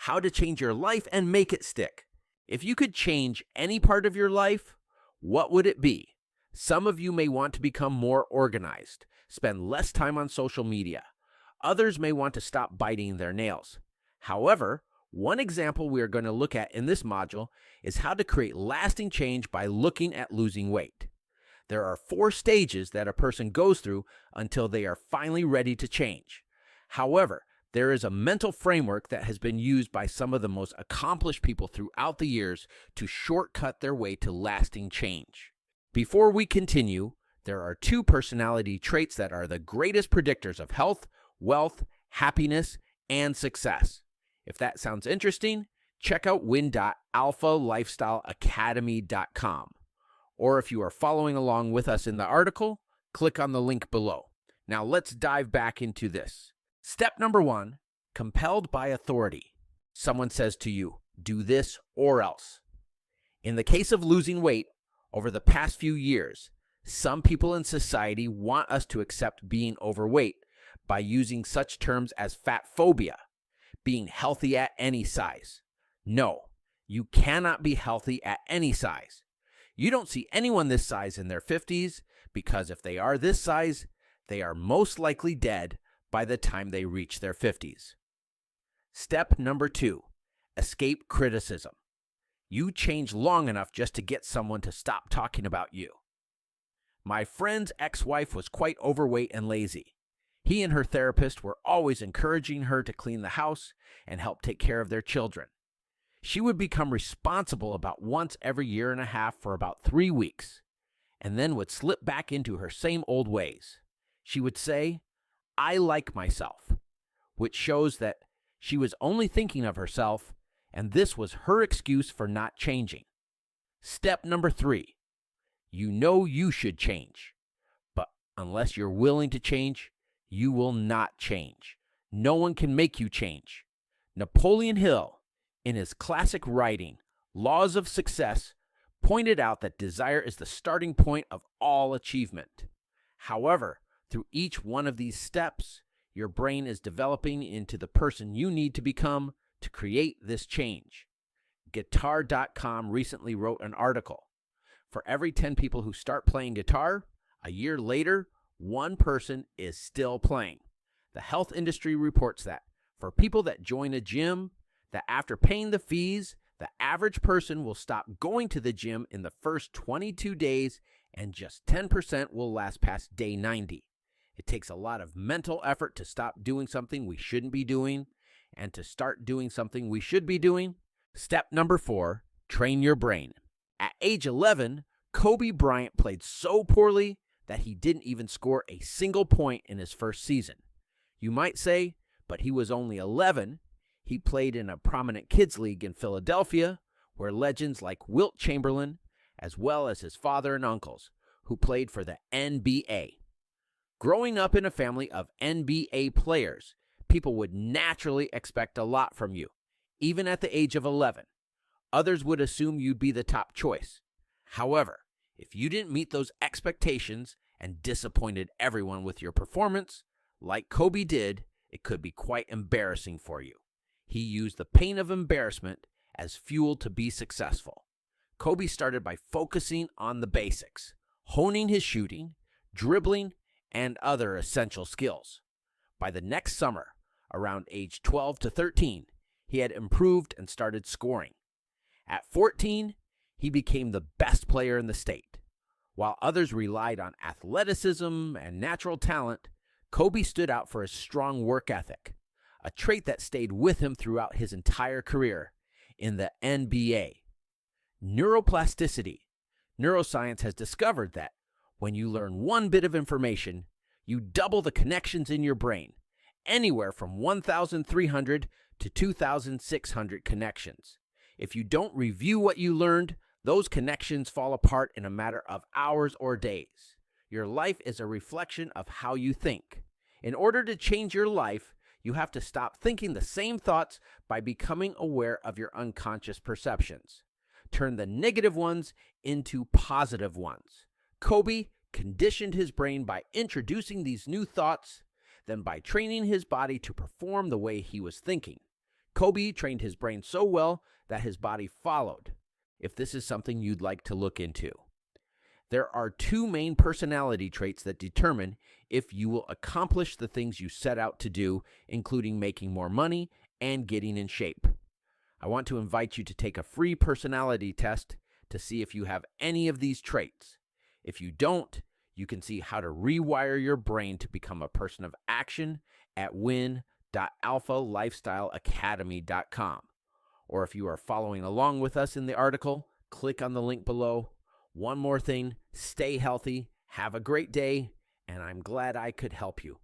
how to change your life and make it stick. If you could change any part of your life, what would it be? Some of you may want to become more organized, spend less time on social media. Others may want to stop biting their nails. However, one example we are going to look at in this module is how to create lasting change by looking at losing weight. There are 4 stages that a person goes through until they are finally ready to change. However, there is a mental framework that has been used by some of the most accomplished people throughout the years to shortcut their way to lasting change. Before we continue, there are 2 personality traits that are the greatest predictors of health, wealth, happiness, and success. If that sounds interesting, check out win.alphalifestyleacademy.com. Or if you are following along with us in the article, click on the link below. Now let's dive back into this. Step number 1, compelled by authority. Someone says to you, do this or else. In the case of losing weight, over the past few years, some people in society want us to accept being overweight by using such terms as fat phobia, being healthy at any size. No, you cannot be healthy at any size. You don't see anyone this size in their 50s because if they are this size, they are most likely dead by the time they reach their 50s. Step number 2, escape criticism. You change long enough just to get someone to stop talking about you. My friend's ex-wife was quite overweight and lazy. He and her therapist were always encouraging her to clean the house and help take care of their children. She would become responsible about once every year and a half for about 3 weeks, and then would slip back into her same old ways. She would say, "I like myself," which shows that she was only thinking of herself, and this was her excuse for not changing. Step number 3, you know you should change, but unless you're willing to change, you will not change. No one can make you change. Napoleon Hill, in his classic writing, Laws of Success, pointed out that desire is the starting point of all achievement. However, through each one of these steps, your brain is developing into the person you need to become to create this change. Guitar.com recently wrote an article. For every 10 people who start playing guitar, a year later, 1 person is still playing. The health industry reports that for people that join a gym, that after paying the fees, the average person will stop going to the gym in the first 22 days and just 10% will last past day 90. It takes a lot of mental effort to stop doing something we shouldn't be doing and to start doing something we should be doing. Step number 4, train your brain. At age 11, Kobe Bryant played so poorly that he didn't even score a single point in his first season. You might say, but he was only 11. He played in a prominent kids league in Philadelphia, where legends like Wilt Chamberlain, as well as his father and uncles, who played for the NBA. Growing up in a family of NBA players, people would naturally expect a lot from you, even at the age of 11. Others would assume you'd be the top choice. However, if you didn't meet those expectations and disappointed everyone with your performance, like Kobe did, it could be quite embarrassing for you. He used the pain of embarrassment as fuel to be successful. Kobe started by focusing on the basics, honing his shooting, dribbling, and other essential skills. By the next summer, around age 12 to 13, he had improved and started scoring. At 14, he became the best player in the state. While others relied on athleticism and natural talent, Kobe stood out for his strong work ethic, a trait that stayed with him throughout his entire career in the NBA. Neuroplasticity. Neuroscience has discovered that when you learn one bit of information, you double the connections in your brain, anywhere from 1,300 to 2,600 connections. If you don't review what you learned, those connections fall apart in a matter of hours or days. Your life is a reflection of how you think. In order to change your life, you have to stop thinking the same thoughts by becoming aware of your unconscious perceptions. Turn the negative ones into positive ones. Kobe conditioned his brain by introducing these new thoughts, then by training his body to perform the way he was thinking. Kobe trained his brain so well that his body followed. If this is something you'd like to look into, there are two main personality traits that determine if you will accomplish the things you set out to do, including making more money and getting in shape. I want to invite you to take a free personality test to see if you have any of these traits. If you don't, you can see how to rewire your brain to become a person of action at win.alphalifestyleacademy.com. Or if you are following along with us in the article, click on the link below. One more thing, stay healthy, have a great day, and I'm glad I could help you.